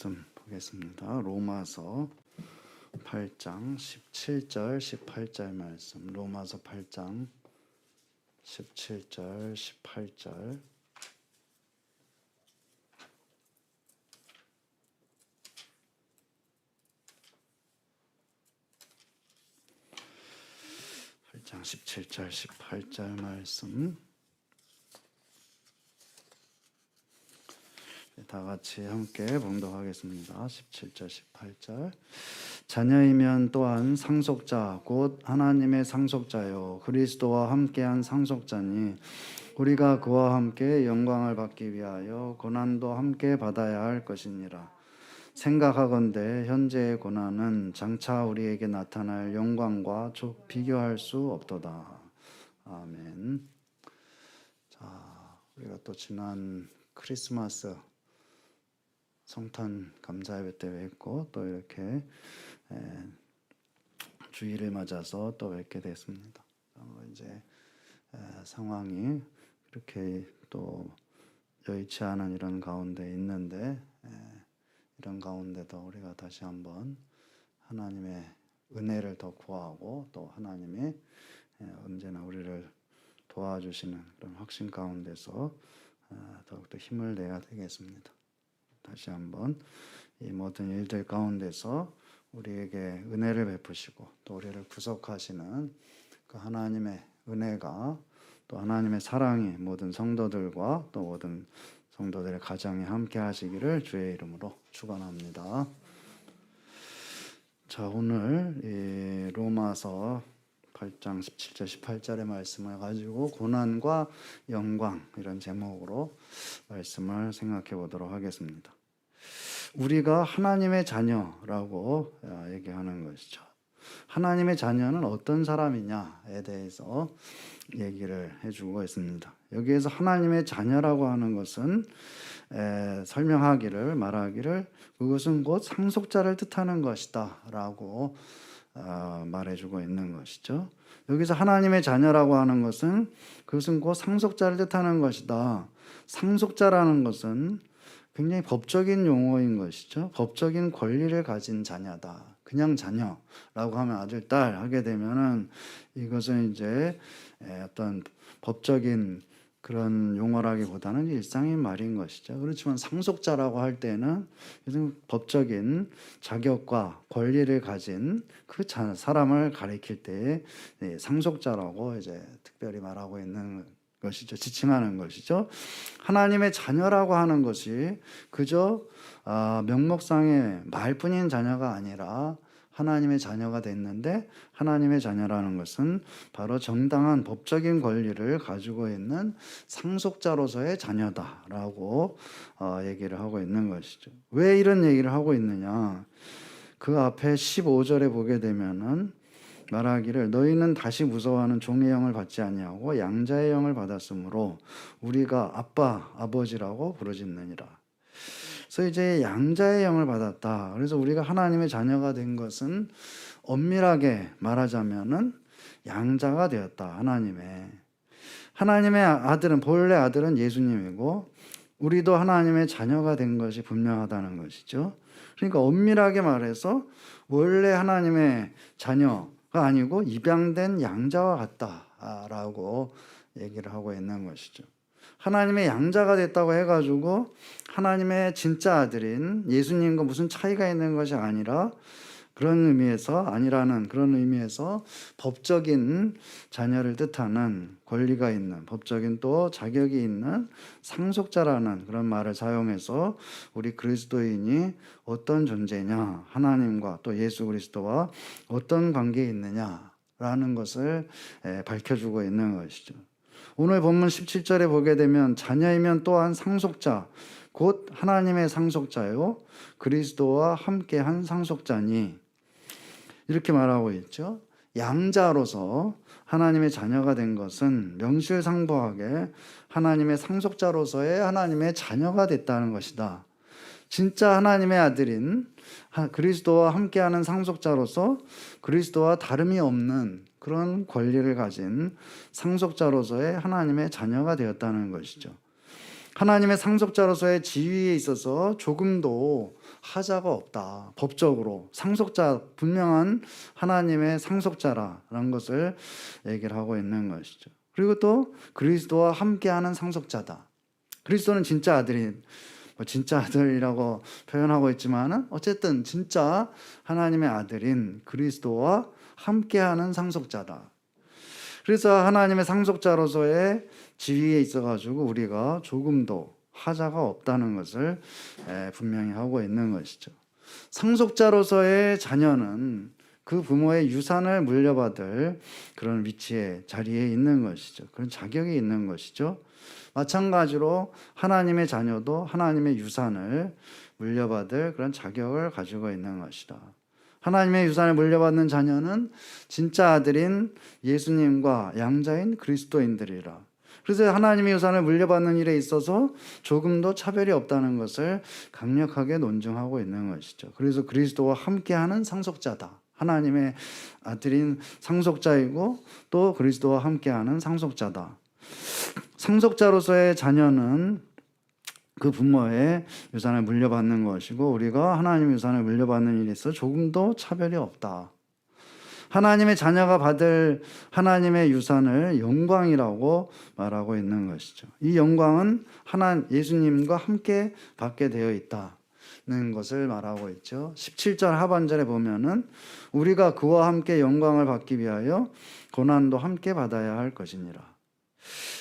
좀 보겠습니다. 로마서 8장 17절 18절 말씀. 로마서 8장 17절 18절. 장 17절 18절 말씀. 다 같이 함께 봉독하겠습니다. 17절 18절. 자녀이면 또한 상속자 곧 하나님의 상속자요 그리스도와 함께한 상속자니 우리가 그와 함께 영광을 받기 위하여 고난도 함께 받아야 할 것이니라. 생각하건대 현재의 고난은 장차 우리에게 나타날 영광과 비교할 수 없도다. 아멘. 자, 우리가 또 지난 크리스마스 성탄 감사 예배 때 뵙고 또 이렇게 주일을 맞아서 또 뵙게 됐습니다. 이제 상황이 그렇게 또 여의치 않은 이런 가운데 있는데 이런 가운데도 우리가 다시 한번 하나님의 은혜를 더 구하고 또 하나님이 언제나 우리를 도와주시는 그런 확신 가운데서 더욱더 힘을 내야 되겠습니다. 다시 한번 이 모든 일들 가운데서 우리에게 은혜를 베푸시고 또 우리를 구속하시는 그 하나님의 은혜가 또 하나님의 사랑이 모든 성도들과 또 모든 성도들의 가정에 함께 하시기를 주의 이름으로 축원합니다. 자, 오늘 이 로마서 8장 17절 18절의 말씀을 가지고 고난과 영광 이런 제목으로 말씀을 생각해 보도록 하겠습니다. 우리가 하나님의 자녀라고 얘기하는 것이죠. 하나님의 자녀는 어떤 사람이냐에 대해서 얘기를 해주고 있습니다. 여기에서 하나님의 자녀라고 하는 것은 말하기를 그것은 곧 상속자를 뜻하는 것이다 라고 말해주고 있는 것이죠. 여기서 하나님의 자녀라고 하는 것은 그것은 곧 상속자를 뜻하는 것이다. 상속자라는 것은 굉장히 법적인 용어인 것이죠. 법적인 권리를 가진 자녀다. 그냥 자녀라고 하면 아들, 딸 하게 되면은 이것은 이제 어떤 법적인 그런 용어라기보다는 일상의 말인 것이죠. 그렇지만 상속자라고 할 때는 법적인 자격과 권리를 가진 그 사람을 가리킬 때 상속자라고 이제 특별히 말하고 있는 것이죠. 지칭하는 것이죠. 하나님의 자녀라고 하는 것이 그저 명목상의 말뿐인 자녀가 아니라 하나님의 자녀가 됐는데 하나님의 자녀라는 것은 바로 정당한 법적인 권리를 가지고 있는 상속자로서의 자녀다라고 얘기를 하고 있는 것이죠. 왜 이런 얘기를 하고 있느냐? 그 앞에 15절에 보게 되면은 말하기를 너희는 다시 무서워하는 종의 영을 받지 아니하고 양자의 영을 받았으므로 우리가 아빠, 아버지라고 부르짖느니라. 그래서 이제 양자의 영을 받았다. 그래서 우리가 하나님의 자녀가 된 것은 엄밀하게 말하자면은 양자가 되었다. 하나님의 아들은 본래 아들은 예수님이고 우리도 하나님의 자녀가 된 것이 분명하다는 것이죠. 그러니까 엄밀하게 말해서 원래 하나님의 자녀가 아니고 입양된 양자와 같다라고 얘기를 하고 있는 것이죠. 하나님의 양자가 됐다고 해가지고 하나님의 진짜 아들인 예수님과 무슨 차이가 있는 것이 아니라 아니라는 그런 의미에서 법적인 자녀를 뜻하는 권리가 있는 법적인 또 자격이 있는 상속자라는 그런 말을 사용해서 우리 그리스도인이 어떤 존재냐, 하나님과 또 예수 그리스도와 어떤 관계에 있느냐라는 것을 밝혀주고 있는 것이죠. 오늘 본문 17절에 보게 되면 자녀이면 또한 상속자 곧 하나님의 상속자요 그리스도와 함께한 상속자니 이렇게 말하고 있죠. 양자로서 하나님의 자녀가 된 것은 명실상부하게 하나님의 상속자로서의 하나님의 자녀가 됐다는 것이다. 진짜 하나님의 아들인 그리스도와 함께하는 상속자로서 그리스도와 다름이 없는 그런 권리를 가진 상속자로서의 하나님의 자녀가 되었다는 것이죠. 하나님의 상속자로서의 지위에 있어서 조금도 하자가 없다. 법적으로 상속자, 분명한 하나님의 상속자라는 것을 얘기를 하고 있는 것이죠. 그리고 또 그리스도와 함께하는 상속자다. 그리스도는 진짜 아들인, 진짜 아들이라고 표현하고 있지만 어쨌든 진짜 하나님의 아들인 그리스도와 함께하는 상속자다. 그래서 하나님의 상속자로서의 지위에 있어가지고 우리가 조금도 하자가 없다는 것을 분명히 하고 있는 것이죠. 상속자로서의 자녀는 그 부모의 유산을 물려받을 그런 위치에 자리에 있는 것이죠. 그런 자격이 있는 것이죠. 마찬가지로 하나님의 자녀도 하나님의 유산을 물려받을 그런 자격을 가지고 있는 것이다. 하나님의 유산을 물려받는 자녀는 진짜 아들인 예수님과 양자인 그리스도인들이라. 그래서 하나님의 유산을 물려받는 일에 있어서 조금도 차별이 없다는 것을 강력하게 논증하고 있는 것이죠. 그래서 그리스도와 함께하는 상속자다. 하나님의 아들인 상속자이고 또 그리스도와 함께하는 상속자다. 상속자로서의 자녀는 그 부모의 유산을 물려받는 것이고 우리가 하나님의 유산을 물려받는 일에 있어 조금도 차별이 없다. 하나님의 자녀가 받을 하나님의 유산을 영광이라고 말하고 있는 것이죠. 이 영광은 예수님과 함께 받게 되어 있다는 것을 말하고 있죠. 17절 하반절에 보면은 우리가 그와 함께 영광을 받기 위하여 고난도 함께 받아야 할 것이니라.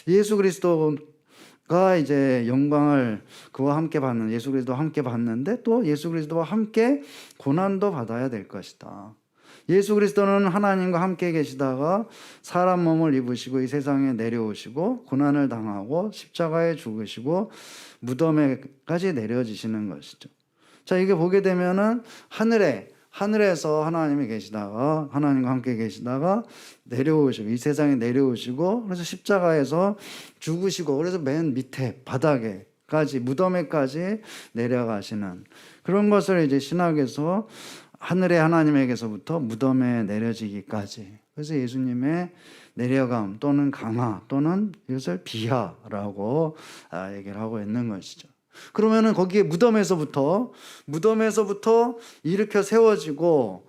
예수 그리스도가 이제 영광을 그와 함께 받는, 예수 그리스도와 함께 받는데 또 예수 그리스도와 함께 고난도 받아야 될 것이다. 예수 그리스도는 하나님과 함께 계시다가 사람 몸을 입으시고 이 세상에 내려오시고 고난을 당하고 십자가에 죽으시고 무덤에까지 내려지시는 것이죠. 자, 이게 보게 되면은 하늘에서 하나님이 계시다가 하나님과 함께 계시다가 내려오시고 이 세상에 내려오시고 그래서 십자가에서 죽으시고 그래서 맨 밑에 바닥에까지 무덤에까지 내려가시는 그런 것을 이제 신학에서 하늘의 하나님에게서부터 무덤에 내려지기까지, 그래서 예수님의 내려감 또는 강화 또는 이것을 비하라고 얘기를 하고 있는 것이죠. 그러면은 거기에 무덤에서부터 일으켜 세워지고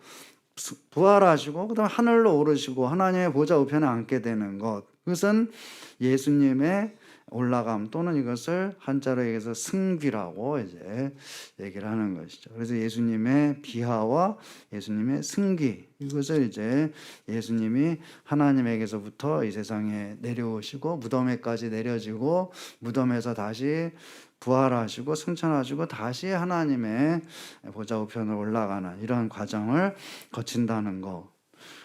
부활하시고 그다음에 하늘로 오르시고 하나님의 보좌 우편에 앉게 되는 것, 그것은 예수님의 올라감 또는 이것을 한자로 얘기해서 승귀라고 이제 얘기를 하는 것이죠. 그래서 예수님의 비하와 예수님의 승귀, 이것을 이제 예수님이 하나님에게서부터 이 세상에 내려오시고 무덤에까지 내려지고 무덤에서 다시 부활하시고 승천하시고 다시 하나님의 보좌 우편으로 올라가는 이런 과정을 거친다는 것.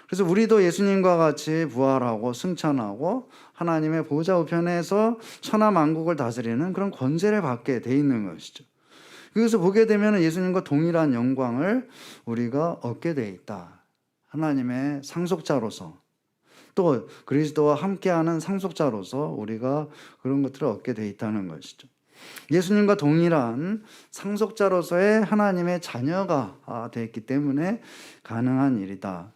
그래서 우리도 예수님과 같이 부활하고 승천하고 하나님의 보좌 우편에서 천하 만국을 다스리는 그런 권세를 받게 돼 있는 것이죠. 그래서 보게 되면 예수님과 동일한 영광을 우리가 얻게 돼 있다. 하나님의 상속자로서 또 그리스도와 함께하는 상속자로서 우리가 그런 것들을 얻게 돼 있다는 것이죠. 예수님과 동일한 상속자로서의 하나님의 자녀가 되었기 때문에 가능한 일이다.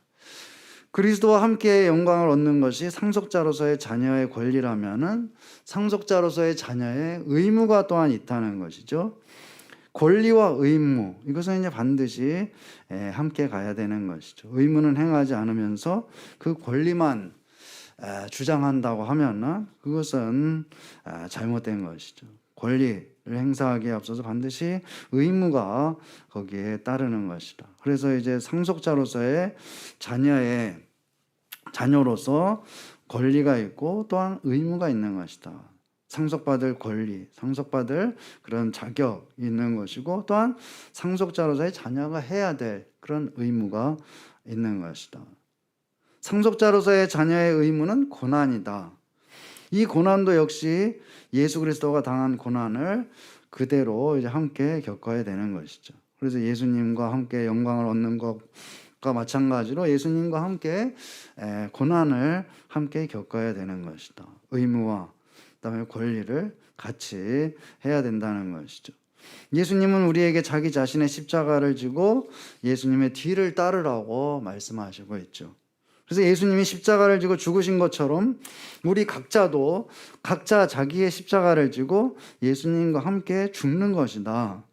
그리스도와 함께 영광을 얻는 것이 상속자로서의 자녀의 권리라면은 상속자로서의 자녀의 의무가 또한 있다는 것이죠. 권리와 의무, 이것은 이제 반드시 함께 가야 되는 것이죠. 의무는 행하지 않으면서 그 권리만 주장한다고 하면은 그것은 잘못된 것이죠. 권리를 행사하기에 앞서서 반드시 의무가 거기에 따르는 것이다. 그래서 이제 상속자로서의 자녀로서 권리가 있고 또한 의무가 있는 것이다. 상속받을 권리, 상속받을 그런 자격이 있는 것이고 또한 상속자로서의 자녀가 해야 될 그런 의무가 있는 것이다. 상속자로서의 자녀의 의무는 고난이다. 이 고난도 역시 예수 그리스도가 당한 고난을 그대로 이제 함께 겪어야 되는 것이죠. 그래서 예수님과 함께 영광을 얻는 것과 마찬가지로 예수님과 함께 고난을 함께 겪어야 되는 것이다. 의무와 그다음에 권리를 같이 해야 된다는 것이죠. 예수님은 우리에게 자기 자신의 십자가를 지고 예수님의 뒤를 따르라고 말씀하시고 있죠. 그래서 예수님이 십자가를 지고 죽으신 것처럼 우리 각자도 각자 자기의 십자가를 지고 예수님과 함께 죽는 것이다.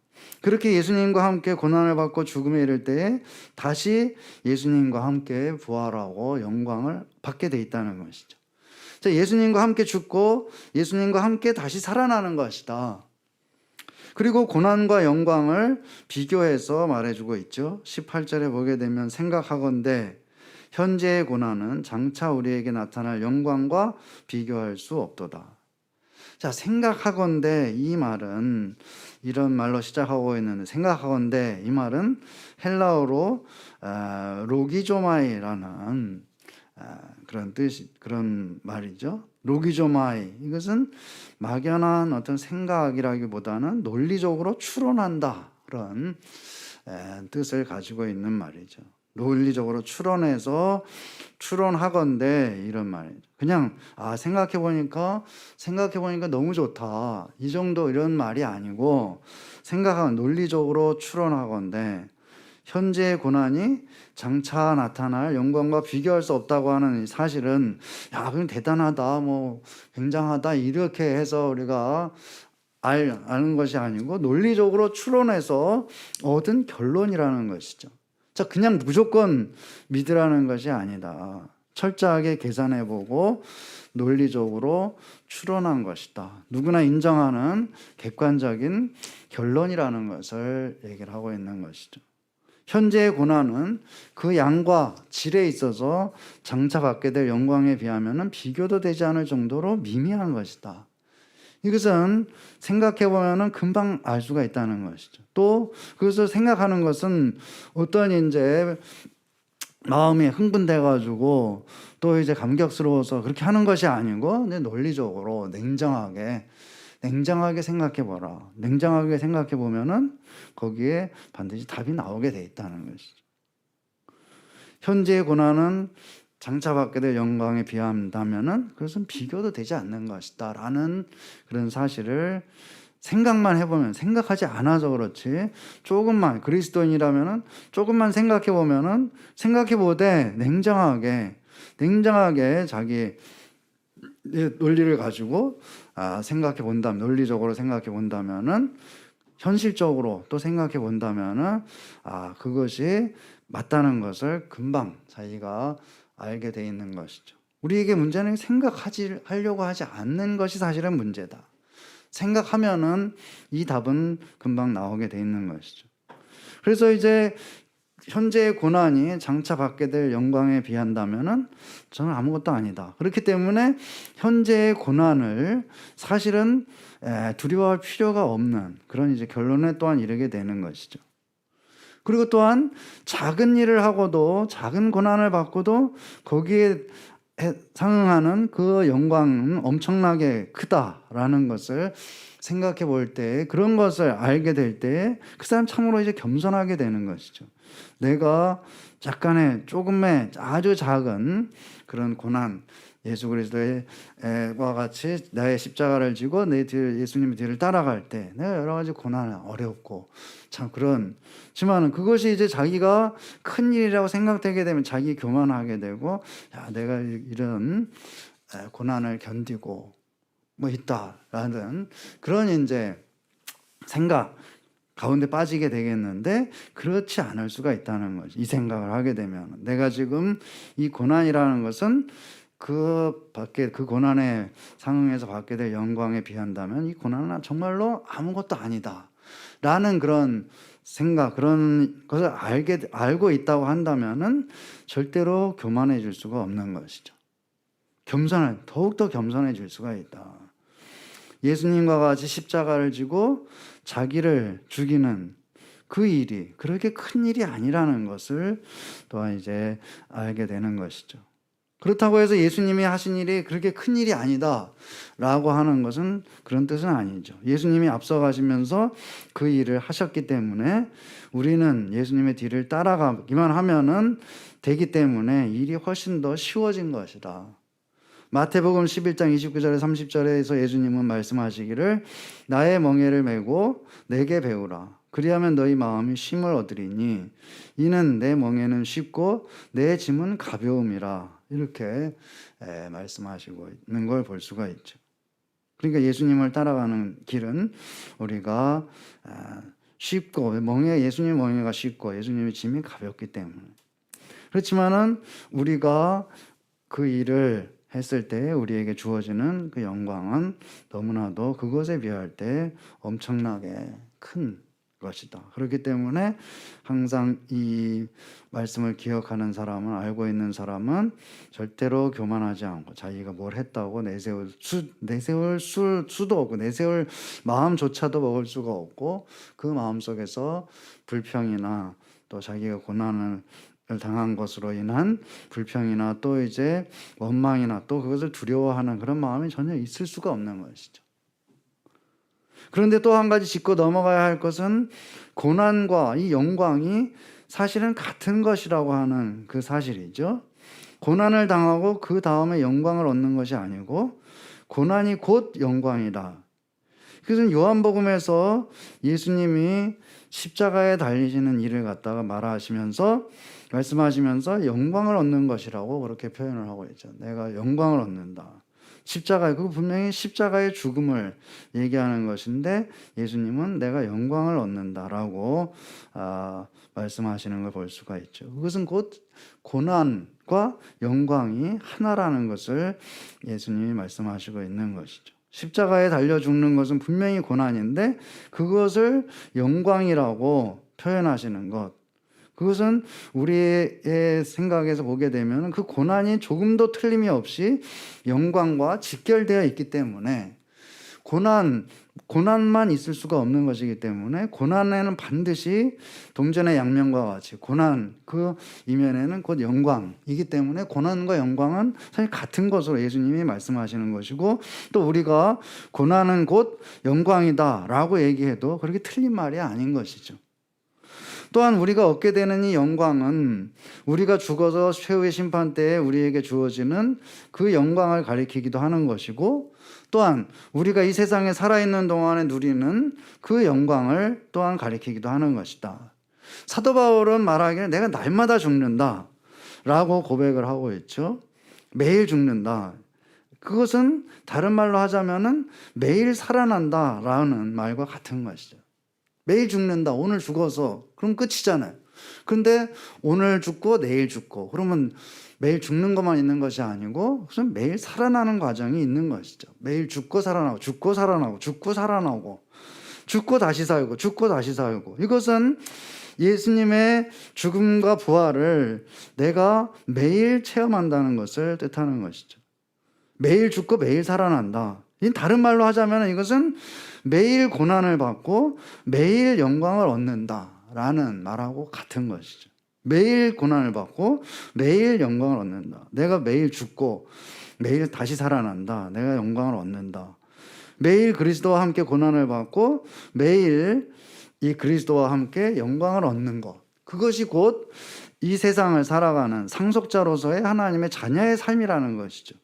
그렇게 예수님과 함께 고난을 받고 죽음에 이를 때에 다시 예수님과 함께 부활하고 영광을 받게 돼 있다는 것이죠. 자, 예수님과 함께 죽고 예수님과 함께 다시 살아나는 것이다. 그리고 고난과 영광을 비교해서 말해주고 있죠. 18절에 보게 되면 생각하건대 현재의 고난은 장차 우리에게 나타날 영광과 비교할 수 없도다. 자, 생각하건대 이 말은 이런 말로 시작하고 있는데, 생각하건대 이 말은 헬라어로 로기조마이라는 그런 뜻이, 그런 말이죠. 로기조마이, 이것은 막연한 어떤 생각이라기보다는 논리적으로 추론한다, 그런 뜻을 가지고 있는 말이죠. 논리적으로 추론해서 추론하건대 이런 말이죠. 그냥 생각해 보니까 너무 좋다, 이 정도 이런 말이 아니고, 생각하면 논리적으로 추론하건대 현재의 고난이 장차 나타날 영광과 비교할 수 없다고 하는 사실은, 그럼 대단하다, 뭐 굉장하다, 이렇게 해서 우리가 아는 것이 아니고 논리적으로 추론해서 얻은 결론이라는 것이죠. 자, 그냥 무조건 믿으라는 것이 아니다. 철저하게 계산해보고 논리적으로 추론한 것이다. 누구나 인정하는 객관적인 결론이라는 것을 얘기를 하고 있는 것이죠. 현재의 고난은 그 양과 질에 있어서 장차 받게 될 영광에 비하면 비교도 되지 않을 정도로 미미한 것이다. 이것은 생각해보면 금방 알 수가 있다는 것이죠. 또 그것을 생각하는 것은 어떤 이제 마음이 흥분돼가지고 또 이제 감격스러워서 그렇게 하는 것이 아니고, 논리적으로 냉정하게 생각해보라. 냉정하게 생각해보면은 거기에 반드시 답이 나오게 돼 있다는 것이죠. 현재의 고난은 장차 받게 될 영광에 비한다면은 그것은 비교도 되지 않는 것이다 라는 그런 사실을 생각만 해보면, 생각하지 않아서 그렇지, 조금만, 그리스도인이라면은 조금만 생각해보면은, 생각해보되 냉정하게 자기 논리를 가지고 생각해 본다면, 논리적으로 생각해 본다면은, 현실적으로 또 생각해 본다면은 그것이 맞다는 것을 금방 자기가 알게 돼 있는 것이죠. 우리에게 문제는 생각하려고 하지 않는 것이 사실은 문제다. 생각하면은 이 답은 금방 나오게 돼 있는 것이죠. 그래서 이제 현재의 고난이 장차 받게 될 영광에 비한다면은 저는 아무것도 아니다. 그렇기 때문에 현재의 고난을 사실은 두려워할 필요가 없는 그런 이제 결론에 또한 이르게 되는 것이죠. 그리고 또한 작은 일을 하고도, 작은 고난을 받고도 거기에 상응하는 그 영광은 엄청나게 크다라는 것을 생각해 볼 때, 그런 것을 알게 될 때 그 사람 참으로 이제 겸손하게 되는 것이죠. 내가 조금의 아주 작은 그런 고난, 예수 그리스도의 와 같이 나의 십자가를 지고 예수님의 뒤를 따라갈 때 내가 여러 가지 고난은 어렵고 참 그렇지만은 그것이 이제 자기가 큰 일이라고 생각되게 되면 자기 교만하게 되고, 내가 이런 고난을 견디고 뭐 있다라는 그런 이제 생각 가운데 빠지게 되겠는데, 그렇지 않을 수가 있다는 거죠. 이 생각을 하게 되면 내가 지금 이 고난이라는 것은 그 고난에 상응해서 받게 될 영광에 비한다면 이 고난은 정말로 아무것도 아니다 라는 그런 생각, 그런 것을 알고 있다고 한다면은 절대로 교만해질 수가 없는 것이죠. 더욱더 겸손해질 수가 있다. 예수님과 같이 십자가를 지고 자기를 죽이는 그 일이 그렇게 큰 일이 아니라는 것을 또한 이제 알게 되는 것이죠. 그렇다고 해서 예수님이 하신 일이 그렇게 큰 일이 아니다 라고 하는 것은 그런 뜻은 아니죠. 예수님이 앞서가시면서 그 일을 하셨기 때문에 우리는 예수님의 뒤를 따라가기만 하면은 되기 때문에 일이 훨씬 더 쉬워진 것이다. 마태복음 11장 29절에 30절에서 예수님은 말씀하시기를 나의 멍에를 메고 내게 배우라. 그리하면 너희 마음이 쉼을 얻으리니 이는 내 멍에는 쉽고 내 짐은 가벼움이라. 이렇게 말씀하시고 있는 걸 볼 수가 있죠. 그러니까 예수님을 따라가는 길은 우리가 쉽고, 예수님 멍에가 쉽고 예수님의 짐이 가볍기 때문에. 그렇지만은 우리가 그 일을 했을 때 우리에게 주어지는 그 영광은 너무나도 그것에 비할 때 엄청나게 큰 것이다. 그렇기 때문에 항상 이 말씀을 기억하는 사람은, 알고 있는 사람은 절대로 교만하지 않고 자기가 뭘 했다고 내세울 수도 없고 내세울 마음조차도 먹을 수가 없고, 그 마음 속에서 불평이나 또 자기가 고난을 당한 것으로 인한 불평이나 또 이제 원망이나 또 그것을 두려워하는 그런 마음이 전혀 있을 수가 없는 것이죠. 그런데 또 한 가지 짚고 넘어가야 할 것은 고난과 이 영광이 사실은 같은 것이라고 하는 그 사실이죠. 고난을 당하고 그 다음에 영광을 얻는 것이 아니고 고난이 곧 영광이다. 그래서 요한복음에서 예수님이 십자가에 달리시는 일을 갖다가 말씀하시면서 영광을 얻는 것이라고 그렇게 표현을 하고 있죠. 내가 영광을 얻는다. 그 분명히 십자가의 죽음을 얘기하는 것인데 예수님은 내가 영광을 얻는다라고 말씀하시는 걸 볼 수가 있죠. 그것은 곧 고난과 영광이 하나라는 것을 예수님이 말씀하시고 있는 것이죠. 십자가에 달려 죽는 것은 분명히 고난인데 그것을 영광이라고 표현하시는 것, 그것은 우리의 생각에서 보게 되면 그 고난이 조금도 틀림이 없이 영광과 직결되어 있기 때문에 고난만 있을 수가 없는 것이기 때문에 고난에는 반드시 동전의 양면과 같이 고난 그 이면에는 곧 영광이기 때문에 고난과 영광은 사실 같은 것으로 예수님이 말씀하시는 것이고, 또 우리가 고난은 곧 영광이다라고 얘기해도 그렇게 틀린 말이 아닌 것이죠. 또한 우리가 얻게 되는 이 영광은 우리가 죽어서 최후의 심판 때에 우리에게 주어지는 그 영광을 가리키기도 하는 것이고, 또한 우리가 이 세상에 살아있는 동안에 누리는 그 영광을 또한 가리키기도 하는 것이다. 사도 바울은 말하기를 내가 날마다 죽는다 라고 고백을 하고 있죠. 매일 죽는다. 그것은 다른 말로 하자면은 매일 살아난다 라는 말과 같은 것이죠. 매일 죽는다. 오늘 죽어서 그럼 끝이잖아요. 근데 오늘 죽고 내일 죽고 그러면 매일 죽는 것만 있는 것이 아니고 무슨 매일 살아나는 과정이 있는 것이죠. 매일 죽고 살아나고 죽고 살아나고 죽고 살아나고 죽고 다시 살고 죽고 다시 살고, 이것은 예수님의 죽음과 부활을 내가 매일 체험한다는 것을 뜻하는 것이죠. 매일 죽고 매일 살아난다. 다른 말로 하자면 이것은 매일 고난을 받고 매일 영광을 얻는다라는 말하고 같은 것이죠. 매일 고난을 받고 매일 영광을 얻는다. 내가 매일 죽고 매일 다시 살아난다. 내가 영광을 얻는다. 매일 그리스도와 함께 고난을 받고 매일 이 그리스도와 함께 영광을 얻는 것. 그것이 곧 이 세상을 살아가는 상속자로서의 하나님의 자녀의 삶이라는 것이죠.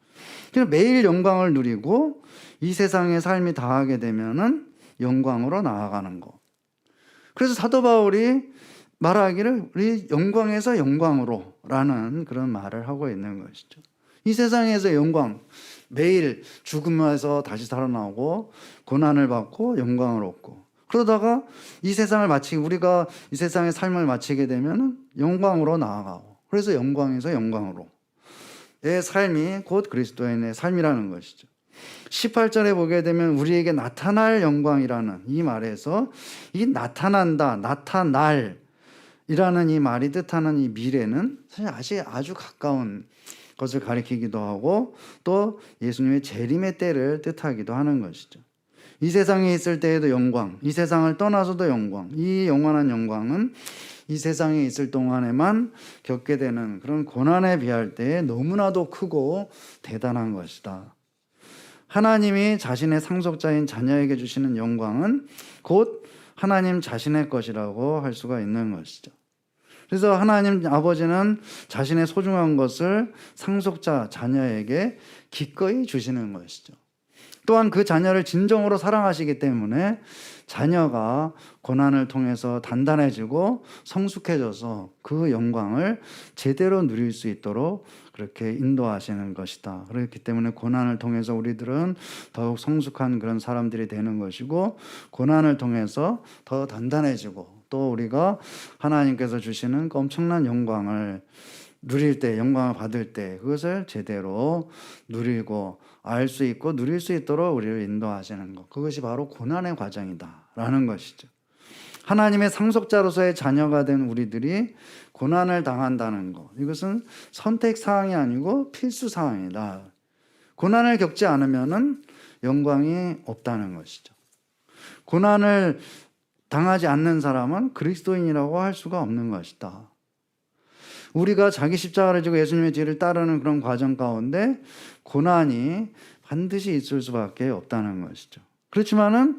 매일 영광을 누리고 이 세상의 삶이 다하게 되면은 영광으로 나아가는 것. 그래서 사도 바울이 말하기를 우리 영광에서 영광으로 라는 그런 말을 하고 있는 것이죠. 이 세상에서 영광, 매일 죽음에서 다시 살아나고 고난을 받고 영광을 얻고, 그러다가 이 세상을 우리가 이 세상의 삶을 마치게 되면은 영광으로 나아가고, 그래서 영광에서 영광으로 내 삶이 곧 그리스도인의 삶이라는 것이죠. 18절에 보게 되면 우리에게 나타날 영광이라는 이 말에서 이 나타난다, 나타날 이라는 이 말이 뜻하는 이 미래는 사실 아주 가까운 것을 가리키기도 하고 또 예수님의 재림의 때를 뜻하기도 하는 것이죠. 이 세상에 있을 때에도 영광, 이 세상을 떠나서도 영광, 이 영원한 영광은 이 세상에 있을 동안에만 겪게 되는 그런 고난에 비할 때에 너무나도 크고 대단한 것이다. 하나님이 자신의 상속자인 자녀에게 주시는 영광은 곧 하나님 자신의 것이라고 할 수가 있는 것이죠. 그래서 하나님 아버지는 자신의 소중한 것을 상속자 자녀에게 기꺼이 주시는 것이죠. 또한 그 자녀를 진정으로 사랑하시기 때문에 자녀가 고난을 통해서 단단해지고 성숙해져서 그 영광을 제대로 누릴 수 있도록 그렇게 인도하시는 것이다. 그렇기 때문에 고난을 통해서 우리들은 더욱 성숙한 그런 사람들이 되는 것이고, 고난을 통해서 더 단단해지고, 또 우리가 하나님께서 주시는 그 엄청난 영광을 누릴 때, 영광을 받을 때 그것을 제대로 누리고 알 수 있고 누릴 수 있도록 우리를 인도하시는 것, 그것이 바로 고난의 과정이다라는 것이죠. 하나님의 상속자로서의 자녀가 된 우리들이 고난을 당한다는 것, 이것은 선택사항이 아니고 필수사항이다. 고난을 겪지 않으면 영광이 없다는 것이죠. 고난을 당하지 않는 사람은 그리스도인이라고 할 수가 없는 것이다. 우리가 자기 십자가를 지고 예수님의 뒤를 따르는 그런 과정 가운데 고난이 반드시 있을 수밖에 없다는 것이죠. 그렇지만은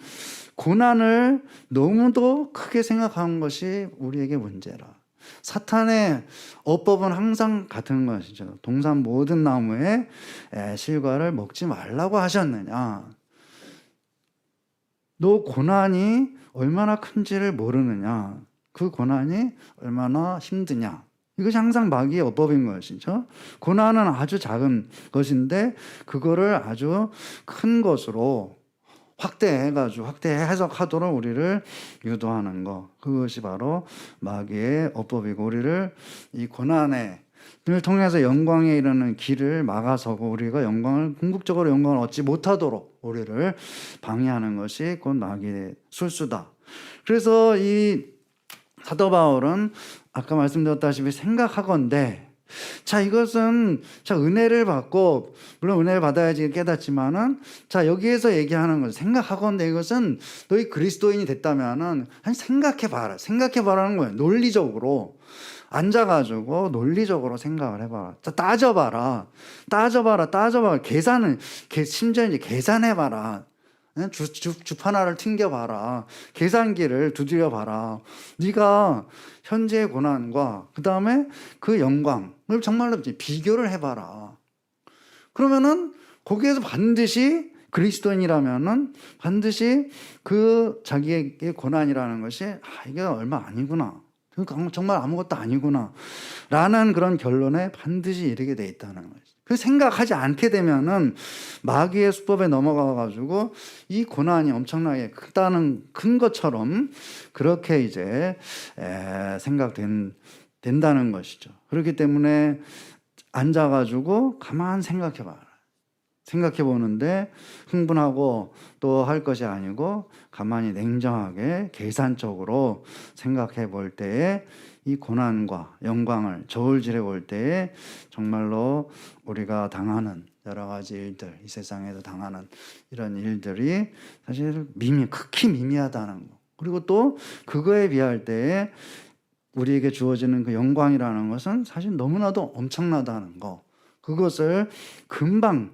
고난을 너무도 크게 생각하는 것이 우리에게 문제라. 사탄의 어법은 항상 같은 것이죠. 동산 모든 나무에 실과를 먹지 말라고 하셨느냐? 너 고난이 얼마나 큰지를 모르느냐? 그 고난이 얼마나 힘드냐? 이것이 항상 마귀의 어법인 것이죠. 고난은 아주 작은 것인데 그거를 아주 큰 것으로 확대해가지고 확대 해석하도록 우리를 유도하는 것, 그것이 바로 마귀의 어법이고, 우리를 이 고난을 통해서 영광에 이르는 길을 막아서고 우리가 궁극적으로 영광을 얻지 못하도록 우리를 방해하는 것이 곧 마귀의 술수다. 그래서 이 사도 바울은 아까 말씀드렸다시피 생각하건대, 자, 이것은, 자, 은혜를 받고, 물론 은혜를 받아야지 깨닫지만은, 자, 여기에서 얘기하는 것은 생각하건대, 이것은 너희 그리스도인이 됐다면은, 아니, 생각해봐라. 생각해봐라는 거예요. 논리적으로. 앉아가지고 논리적으로 생각을 해봐라. 자, 따져봐라. 심지어 이제 계산해봐라. 줍 하나를 튕겨봐라. 계산기를 두드려봐라. 네가 현재의 고난과 그 다음에 그 영광을 정말로 비교를 해봐라. 그러면은 거기에서 반드시 그리스도인이라면은 반드시 그 자기에게 고난이라는 것이 이게 얼마 아니구나, 정말 아무것도 아니구나 라는 그런 결론에 반드시 이르게 돼 있다는 거죠. 그 생각하지 않게 되면은 마귀의 수법에 넘어가 가지고 이 고난이 엄청나게 큰 것처럼 그렇게 이제 된다는 것이죠. 그렇기 때문에 앉아 가지고 가만 생각해 봐라. 생각해 보는데 흥분하고 또 할 것이 아니고 가만히 냉정하게 계산적으로 생각해 볼 때에 이 고난과 영광을 저울질해 볼 때에 정말로 우리가 당하는 여러 가지 일들, 이 세상에서 당하는 이런 일들이 사실 극히 미미하다는 거, 그리고 또 그거에 비할 때에 우리에게 주어지는 그 영광이라는 것은 사실 너무나도 엄청나다는 거, 그것을 금방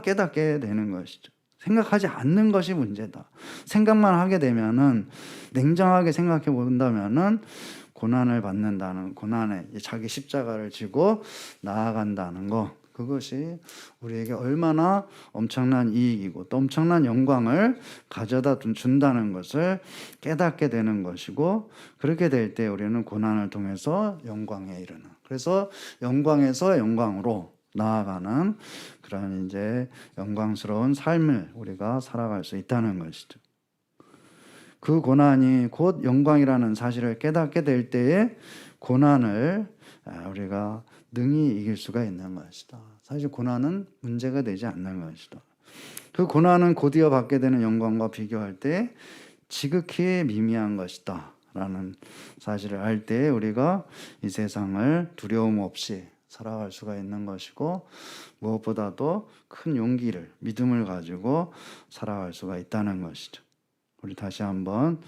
깨닫게 되는 것이죠. 생각하지 않는 것이 문제다. 생각만 하게 되면은, 냉정하게 생각해 본다면은 고난을 받는다는, 고난에 자기 십자가를 지고 나아간다는 것, 그것이 우리에게 얼마나 엄청난 이익이고 또 엄청난 영광을 가져다 준다는 것을 깨닫게 되는 것이고, 그렇게 될 때 우리는 고난을 통해서 영광에 이르는, 그래서 영광에서 영광으로 나아가는 그런 이제 영광스러운 삶을 우리가 살아갈 수 있다는 것이죠. 그 고난이 곧 영광이라는 사실을 깨닫게 될 때에 고난을 우리가 능히 이길 수가 있는 것이다. 사실 고난은 문제가 되지 않는 것이다. 그 고난은 곧이어 받게 되는 영광과 비교할 때 지극히 미미한 것이다 라는 사실을 알 때 우리가 이 세상을 두려움 없이 살아갈 수가 있는 것이고, 무엇보다도 큰 용기를, 믿음을 가지고 살아갈 수가 있다는 것이죠. 우리 다시 한번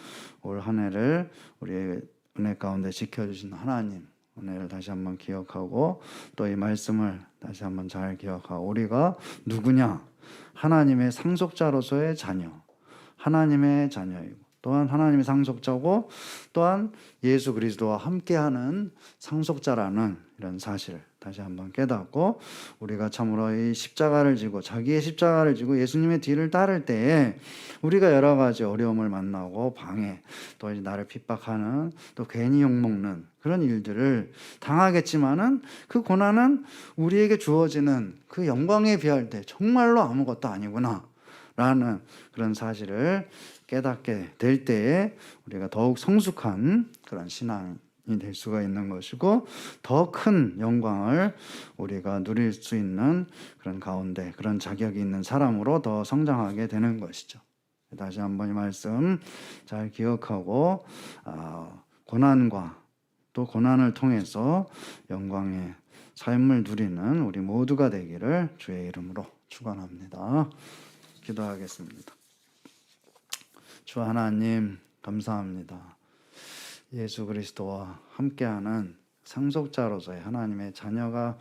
올 한 해를 우리의 은혜 가운데 지켜주신 하나님 은혜를 다시 한번 기억하고, 또 이 말씀을 다시 한번 잘 기억하고, 우리가 누구냐? 하나님의 상속자로서의 자녀, 하나님의 자녀이고, 또한 하나님의 상속자고, 또한 예수 그리스도와 함께하는 상속자라는 이런 사실을 다시 한번 깨닫고 우리가 참으로 이 십자가를 지고 자기의 십자가를 지고 예수님의 뒤를 따를 때에 우리가 여러 가지 어려움을 만나고 방해 또 이제 나를 핍박하는 또 괜히 욕먹는 그런 일들을 당하겠지만은 그 고난은 우리에게 주어지는 그 영광에 비할 때 정말로 아무것도 아니구나 라는 그런 사실을 깨닫게 될 때에 우리가 더욱 성숙한 그런 신앙이 될 수가 있는 것이고 더 큰 영광을 우리가 누릴 수 있는 그런 가운데 그런 자격이 있는 사람으로 더 성장하게 되는 것이죠. 다시 한번 이 말씀 잘 기억하고 고난과 또 고난을 통해서 영광의 삶을 누리는 우리 모두가 되기를 주의 이름으로 축원합니다. 기도하겠습니다. 주 하나님 감사합니다. 예수 그리스도와 함께하는 상속자로서의 하나님의 자녀가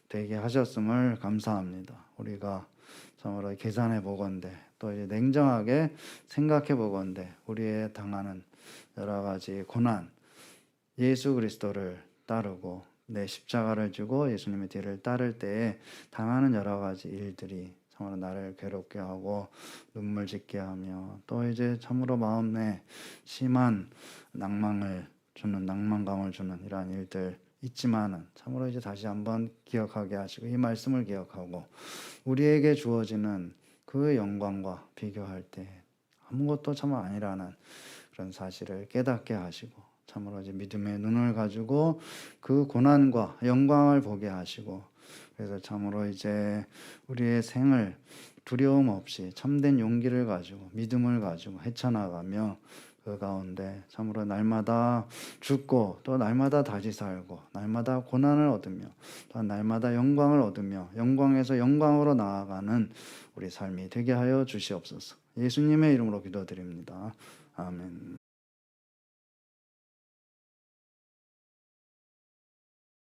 되게 하셨음을 감사합니다. 우리가 참으로 계산해 보건대 또 이제 냉정하게 생각해 보건대 우리의 당하는 여러 가지 고난 예수 그리스도를 따르고 내 십자가를 지고 예수님의 뒤를 따를 때에 당하는 여러 가지 일들이 참으로 나를 괴롭게 하고 눈물 짓게 하며 또 이제 참으로 마음에 심한 낭만감을 주는 이러한 일들 있지만은 참으로 이제 다시 한번 기억하게 하시고 이 말씀을 기억하고 우리에게 주어지는 그 영광과 비교할 때 아무것도 참 아니라는 그런 사실을 깨닫게 하시고 참으로 이제 믿음의 눈을 가지고 그 고난과 영광을 보게 하시고 그래서 참으로 이제 우리의 생을 두려움 없이 참된 용기를 가지고 믿음을 가지고 헤쳐나가며 그 가운데 참으로 날마다 죽고 또 날마다 다시 살고 날마다 고난을 얻으며 또 날마다 영광을 얻으며 영광에서 영광으로 나아가는 우리 삶이 되게 하여 주시옵소서. 예수님의 이름으로 기도드립니다. 아멘.